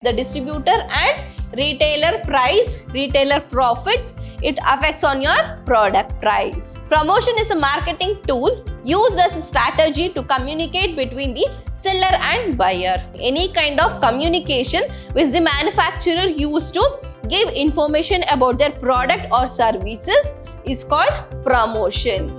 the distributor and retailer price, retailer profits. It affects on your product price. Promotion is a marketing tool used as a strategy to communicate between the seller and buyer. Any kind of communication which the manufacturer used to give information about their product or services is called promotion.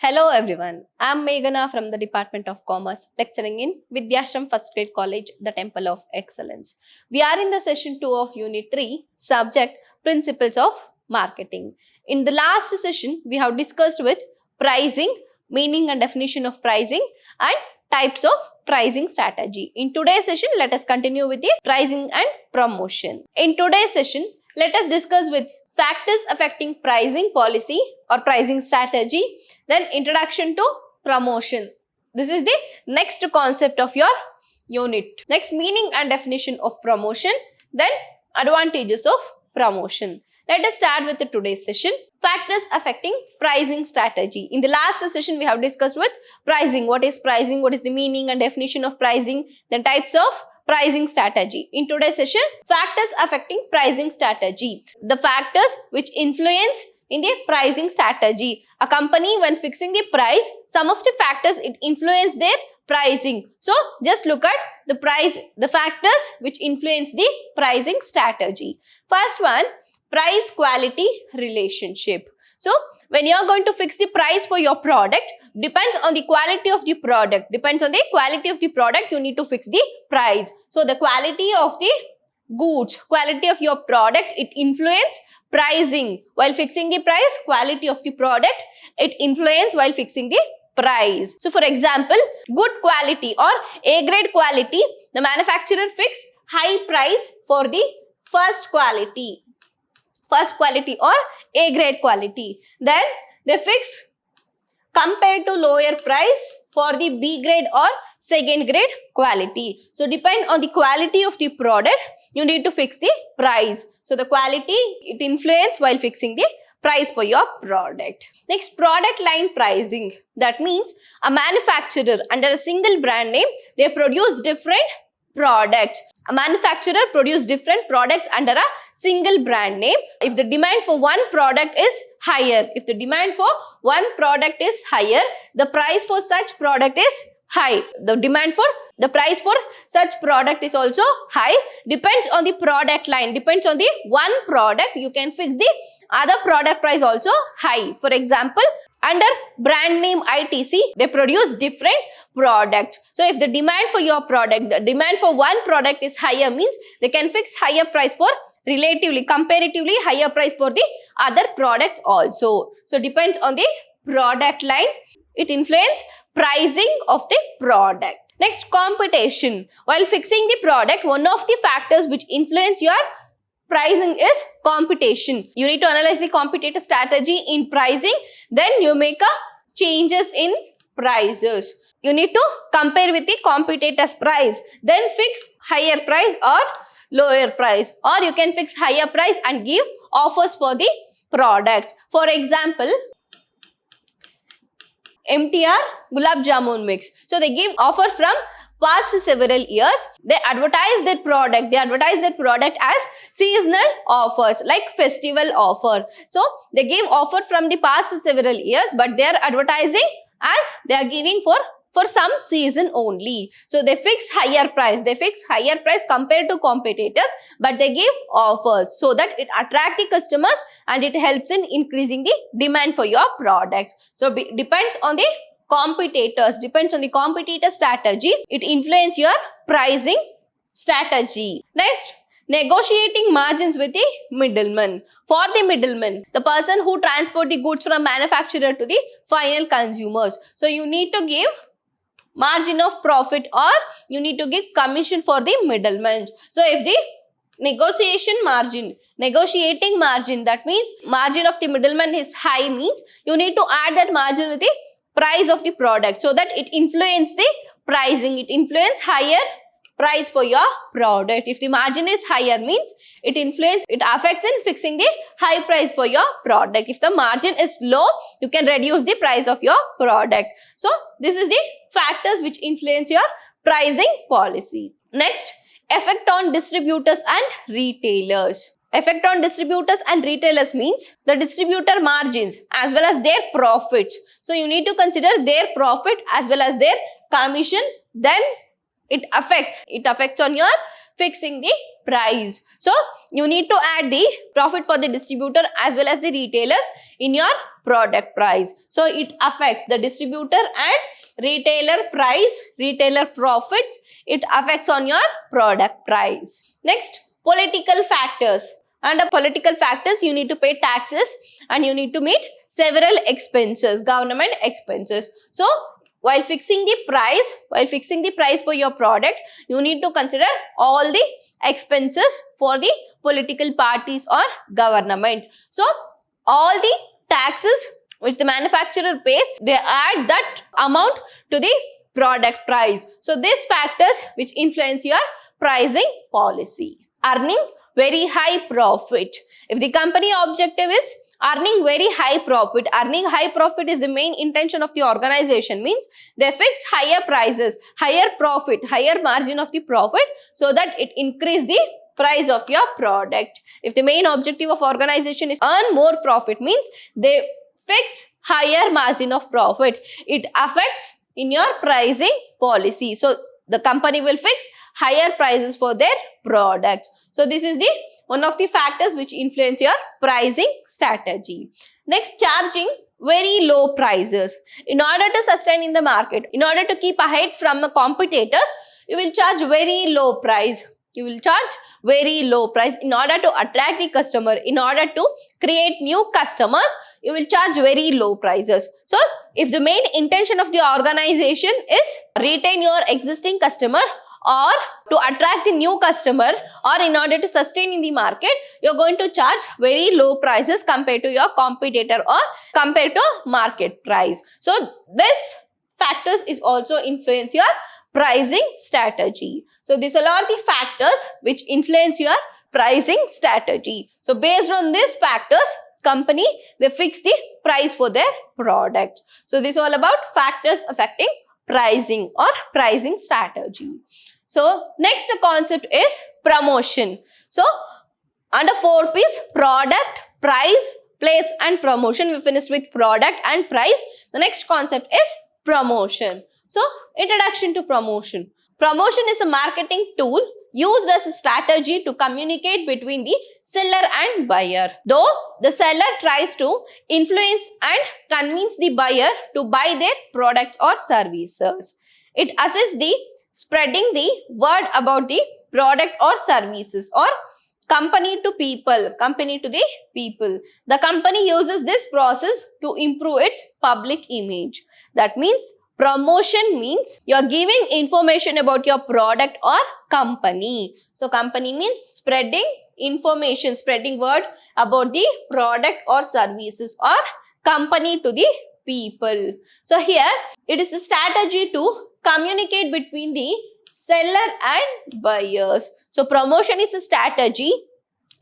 Hello everyone, I am Meghana from the Department of Commerce, lecturing in Vidhyaashram First Grade College, the Temple of Excellence. We are in the session 2 of Unit 3, subject Principles of Marketing. In the last session, we have discussed with pricing, meaning and definition of pricing, and types of pricing strategy. In today's session, let us continue with the pricing and promotion. In today's session, let us discuss with factors affecting pricing policy or pricing strategy, then introduction to promotion. This is the next concept of your unit. Next, meaning and definition of promotion, then advantages of promotion. Let us start with today's session. Factors affecting pricing strategy. In the last session, we have discussed with pricing. What is pricing? What is the meaning and definition of pricing? Then types of pricing strategy. In today's session, factors affecting pricing strategy. The factors which influence in the pricing strategy. A company when fixing the price, some of the factors it influence their pricing. So just look at the factors which influence the pricing strategy. First one, price quality relationship. So when you are going to fix the price for your product, depends on the quality of the product. Depends on the quality of the product, you need to fix the price. So the quality of the goods, quality of your product, it influence pricing. While fixing the price, quality of the product, it influence while fixing the price. So for example, good quality or A grade quality, the manufacturer fix high price for the first quality or A grade quality. Then they fix compared to lower price for the B grade or second grade quality. So depend on the quality of the product, you need to fix the price. So the quality it influence while fixing the price for your product. Next, product line pricing. That means a manufacturer under a single brand name, they produce different products. A manufacturer produce different products under a single brand name. If the demand for one product is higher, the price for such product is high. The price for such product is also high. Depends on the product line. Depends on the one product, you can fix the other product price also high. For example, under brand name ITC, they produce different products. So if the demand for your product, the demand for one product is higher, means they can fix higher price for comparatively higher price for the other products also. So depends on the product line, it influence pricing of the product. Next, competition. While fixing the product, one of the factors which influence your pricing is competition. You need to analyze the competitor strategy in pricing, then you make changes in prices. You need to compare with the competitor's price, then fix higher price or lower price, or you can fix higher price and give offers for the products. For example, MTR Gulab Jamun mix. So they give offer from past several years. They advertise their product. As seasonal offers, like festival offer. So they give offer from the past several years, but they are advertising as they are giving for some season only. So they fix higher price. Compared to competitors, but they give offers so that it attracts the customers and it helps in increasing the demand for your products. So depends on the competitors, depends on the competitor strategy, it influences your pricing strategy. Next, negotiating margins with the middleman. For the middleman, the person who transport the goods from manufacturer to the final consumers. So you need to give margin of profit or you need to give commission for the middleman. So if the negotiating margin, that means margin of the middleman is high, means you need to add that margin with the price of the product so that it influences the pricing, it influences higher price for your product. If the margin is higher, means it affects in fixing the high price for your product. If the margin is low, you can reduce the price of your product. So this is the factors which influence your pricing policy. Next, effect on distributors and retailers. Effect on distributors and retailers means the distributor margins as well as their profits. So you need to consider their profit as well as their commission. Then it affects on your fixing the price. So you need to add the profit for the distributor as well as the retailers in your product price. So it affects the distributor and retailer price, retailer profits. It affects on your product price. Next, political factors. Under political factors, you need to pay taxes and you need to meet several expenses, government expenses. So while fixing the price for your product, you need to consider all the expenses for the political parties or government. So all the taxes which the manufacturer pays, they add that amount to the product price. So these factors which influence your pricing policy. Earning very high profit. If the company objective is earning very high profit is the main intention of the organization, means they fix higher prices, higher profit, higher margin of the profit, so that it increase the price of your product. If the main objective of organization is earn more profit, means they fix higher margin of profit. It affects in your pricing policy. So the company will fix higher prices for their products. So this is the one of the factors which influence your pricing strategy. Next, charging very low prices. In order to sustain in the market, in order to keep ahead from the competitors, you will charge very low price. You will charge very low price in order to attract the customer, in order to create new customers. You will charge very low prices. So if the main intention of the organization is retain your existing customer or to attract the new customer, or in order to sustain in the market, you're going to charge very low prices compared to your competitor or compared to market price. So this factors is also influence your pricing strategy. So these are all the factors which influence your pricing strategy. So based on these factors, company, they fix the price for their product. So this is all about factors affecting pricing or pricing strategy. So next concept is promotion. So under 4 P's, product, price, place and promotion. We finished with product and price. The next concept is promotion. So introduction to promotion. Promotion is a marketing tool used as a strategy to communicate between the seller and buyer. Though the seller tries to influence and convince the buyer to buy their products or services. It assists the spreading the word about the product or services, or company to people, company to the people. The company uses this process to improve its public image. That means promotion means you are giving information about your product or company. So company means spreading information, spreading word about the product or services, or company to the people. So here it is a strategy to communicate between the seller and buyers. So promotion is a strategy.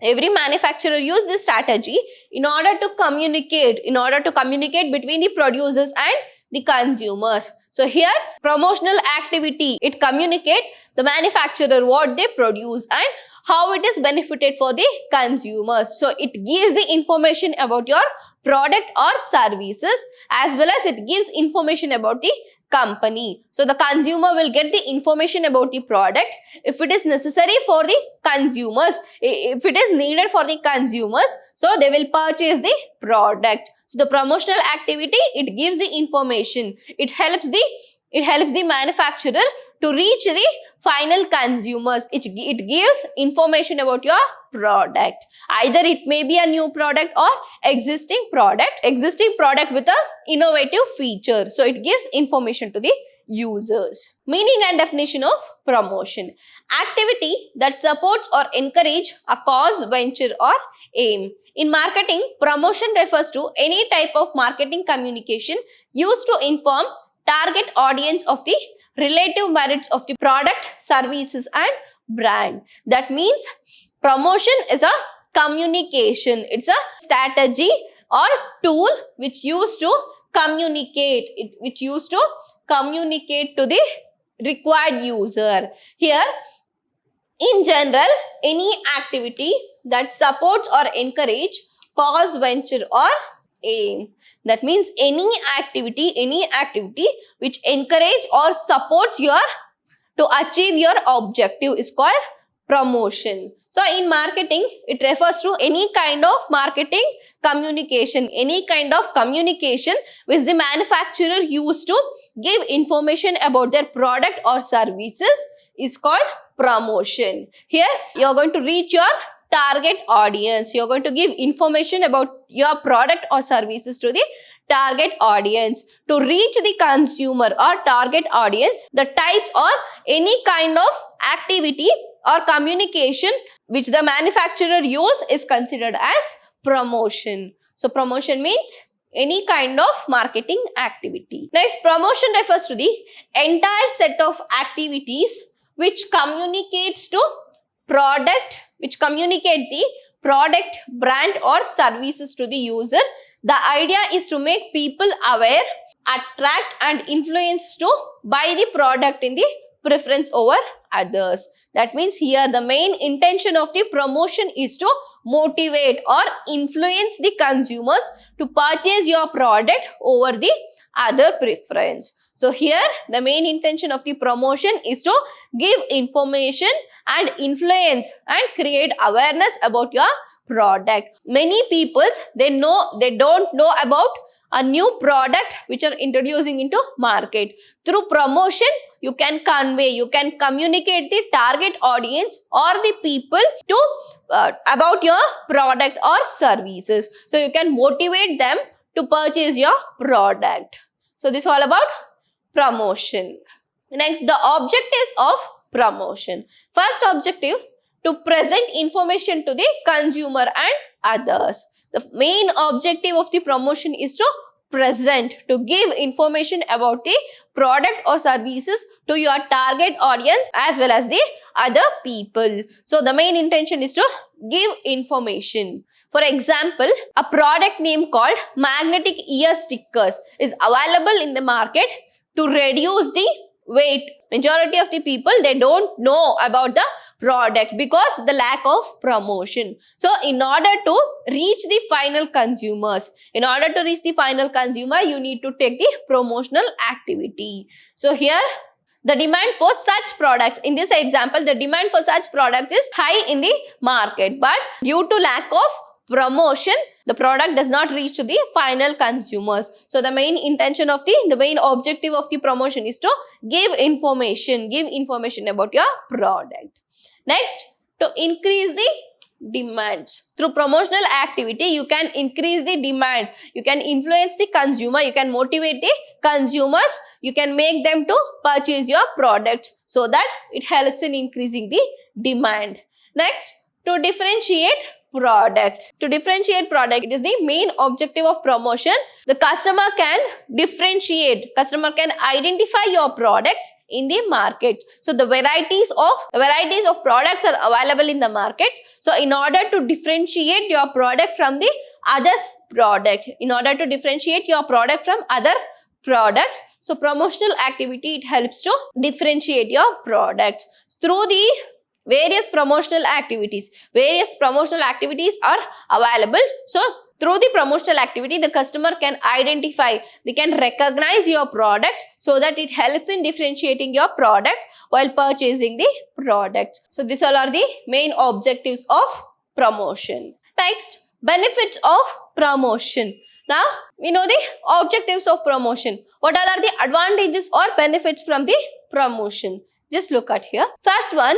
Every manufacturer use this strategy in order to communicate between the producers and the consumers. So here promotional activity, it communicate the manufacturer what they produce and how it is benefited for the consumers. So it gives the information about your product or services, as well as it gives information about the company. So the consumer will get the information about the product. If it is necessary for the consumers, if it is needed for the consumers, so they will purchase the product. So the promotional activity, it gives the information. It helps the manufacturer to reach the final consumers. It gives information about your product. Either it may be a new product or existing product with a innovative feature. So it gives information to the users. Meaning and definition of promotion. Activity that supports or encourage a cause, venture or aim. In marketing, promotion refers to any type of marketing communication used to inform target audience of the relative merits of the product, services and brand. That means promotion is a communication. It's a strategy or tool which used to communicate. Which used to communicate to the required user. Here, in general, any activity that supports or encourage cause, venture or aim. That means any activity which encourage or supports your to achieve your objective is called promotion. So in marketing, it refers to any kind of marketing communication, any kind of communication which the manufacturer used to give information about their product or services is called promotion. Here you are going to reach your target audience. You are going to give information about your product or services to the target audience. To reach the consumer or target audience, the types or any kind of activity or communication which the manufacturer use is considered as promotion. So promotion means any kind of marketing activity. Next, promotion refers to the entire set of activities which communicates to product, which communicate the product, brand or services to the user. The idea is to make people aware, attract and influence to buy the product in the preference over others. That means here the main intention of the promotion is to motivate or influence the consumers to purchase your product over the other preference. So here the main intention of the promotion is to give information and influence and create awareness about your product. Many people, they don't know about a new product which are introducing into market. Through promotion, you can convey, you can communicate the target audience or the people to about your product or services. So you can motivate them to purchase your product. So this is all about promotion. Next, the objectives of promotion. First objective, to present information to the consumer and others. The main objective of the promotion is to present, to give information about the product or services to your target audience as well as the other people. So the main intention is to give information. For example, a product name called magnetic ear stickers is available in the market to reduce the weight. Majority of the people, they don't know about the product because the lack of promotion. So in order to reach the final consumers, you need to take the promotional activity. So here the demand for such products, in this example, the demand for such products is high in the market, but due to lack of promotion, the product does not reach to the final consumers. So the main intention of the main objective of the promotion is to give information about your product. Next, to increase the demand. Through promotional activity, you can increase the demand. You can influence the consumer. You can motivate the consumers. You can make them to purchase your product so that it helps in increasing the demand. Next, to differentiate product. To differentiate product, it is the main objective of promotion. The customer can differentiate, customer can identify your products in the market. So the varieties of products are available in the market. So in order to differentiate your product from the others product, so promotional activity, it helps to differentiate your product through the various promotional activities. Various promotional activities are available. So through the promotional activity, the customer can identify, they can recognize your product so that it helps in differentiating your product while purchasing the product. So these all are the main objectives of promotion. Next, benefits of promotion. Now, we know the objectives of promotion. What are the advantages or benefits from the promotion? Just look at here. First one,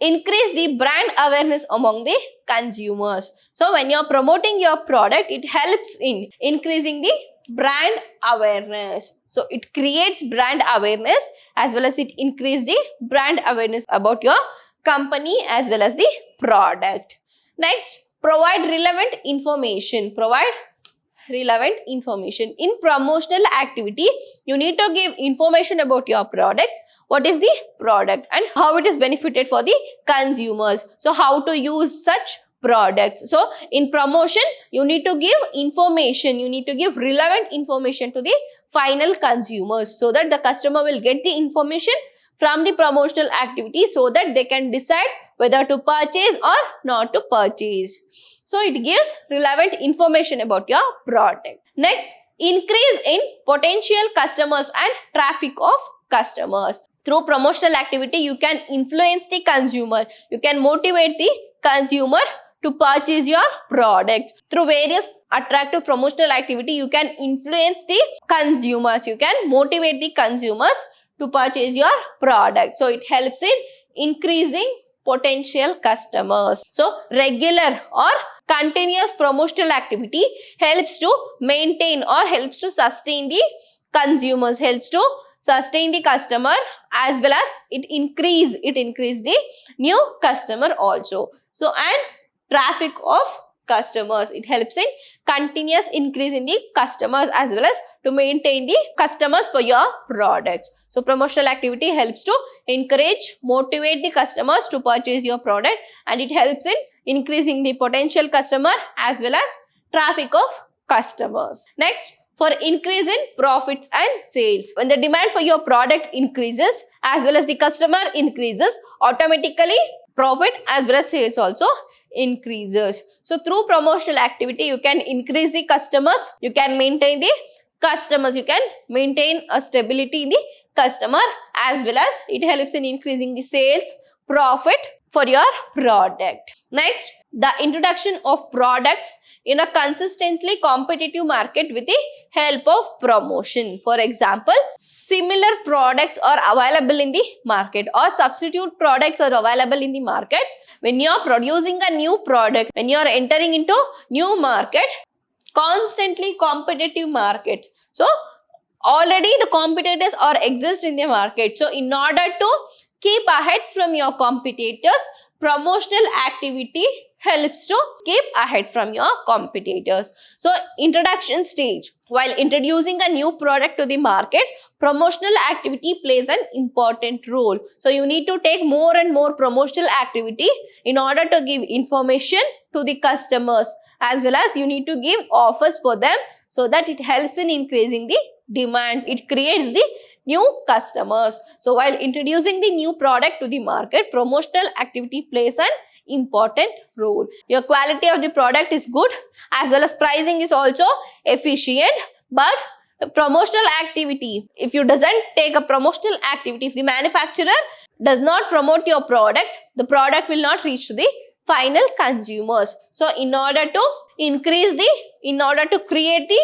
increase the brand awareness among the consumers. So when you are promoting your product, it helps in increasing the brand awareness. So it creates brand awareness as well as it increases the brand awareness about your company as well as the product. Next, provide relevant information. Provide relevant information. In promotional activity, you need to give information about your product. What is the product and how it is benefited for the consumers. So how to use such products. So in promotion, you need to give information. You need to give relevant information to the final consumers so that the customer will get the information from the promotional activity so that they can decide whether to purchase or not to purchase. So it gives relevant information about your product. Next, increase in potential customers and traffic of customers. Through promotional activity, you can influence the consumer. You can motivate the consumer to purchase your product. Through various attractive promotional activity, you can influence the consumers. You can motivate the consumers to purchase your product. So it helps in increasing potential customers. So regular or continuous promotional activity helps to maintain or helps to sustain the consumers, helps to sustain the customer, as well as it increase the new customer also. So and traffic of customers, it helps in continuous increase in the customers as well as to maintain the customers for your products. So promotional activity helps to encourage, motivate the customers to purchase your product, and it helps in increasing the potential customer as well as traffic of customers. Next, for increase in profits and sales. When the demand for your product increases as well as the customer increases, automatically profit as well as sales also increases. So through promotional activity, you can increase the customers, you can maintain the customers, you can maintain a stability in the customer, as well as it helps in increasing the sales, profit for your product. Next, the introduction of products in a consistently competitive market with the help of promotion. For example, similar products are available in the market or substitute products are available in the market. When you are producing a new product, when you are entering into new market, constantly competitive market. So already the competitors are exist in the market. So in order to keep ahead from your competitors, promotional activity helps to keep ahead from your competitors. So introduction stage. While introducing a new product to the market, promotional activity plays an important role. So you need to take more and more promotional activity in order to give information to the customers, as well as you need to give offers for them so that it helps in increasing the demands. It creates the new customers. So while introducing the new product to the market, promotional activity plays an important role. Your quality of the product is good as well as pricing is also efficient, but promotional activity, if you doesn't take a promotional activity, if the manufacturer does not promote your product, the product will not reach to the final consumers. So in order to create the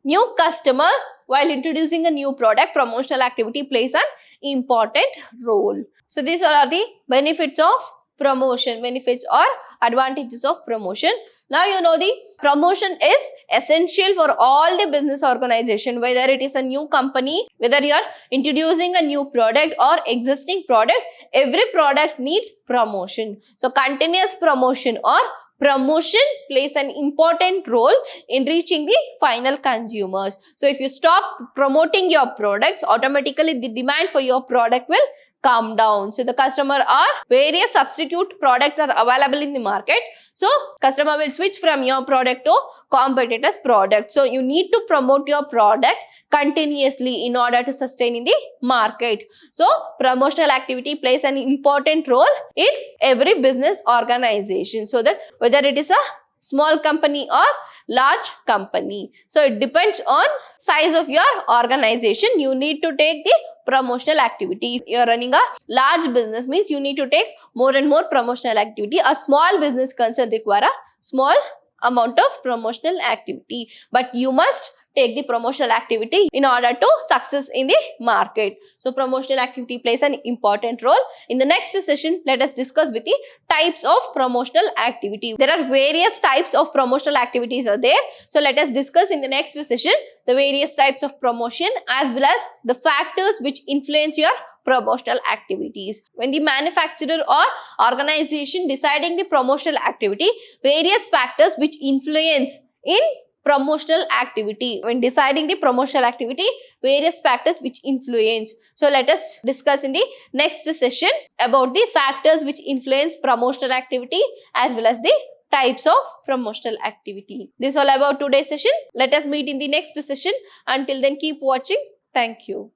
new customers while introducing a new product, promotional activity plays an important role. So these are the benefits of promotion, benefits or advantages of promotion. Now you know the promotion is essential for all the business organization, whether it is a new company, whether you are introducing a new product or existing product, every product needs promotion. So continuous promotion or promotion plays an important role in reaching the final consumers. So if you stop promoting your products, automatically the demand for your product will come down. So the customer or various substitute products are available in the market. So customer will switch from your product to competitor's product. So you need to promote your product continuously in order to sustain in the market. So promotional activity plays an important role in every business organization, so that whether it is a small company or large company. So it depends on size of your organization. You need to take the promotional activity. If you are running a large business, means you need to take more and more promotional activity. A small business concern require a small amount of promotional activity, but you must take the promotional activity in order to success in the market. So promotional activity plays an important role. In the next session, let us discuss with the types of promotional activity. There are various types of promotional activities are there. So let us discuss in the next session the various types of promotion as well as the factors which influence your promotional activities. When the manufacturer or organization deciding the promotional activity, various factors which influence in promotional activity. When deciding the promotional activity, various factors which influence. So let us discuss in the next session about the factors which influence promotional activity as well as the types of promotional activity. This is all about today's session. Let us meet in the next session. Until then, keep watching. Thank you.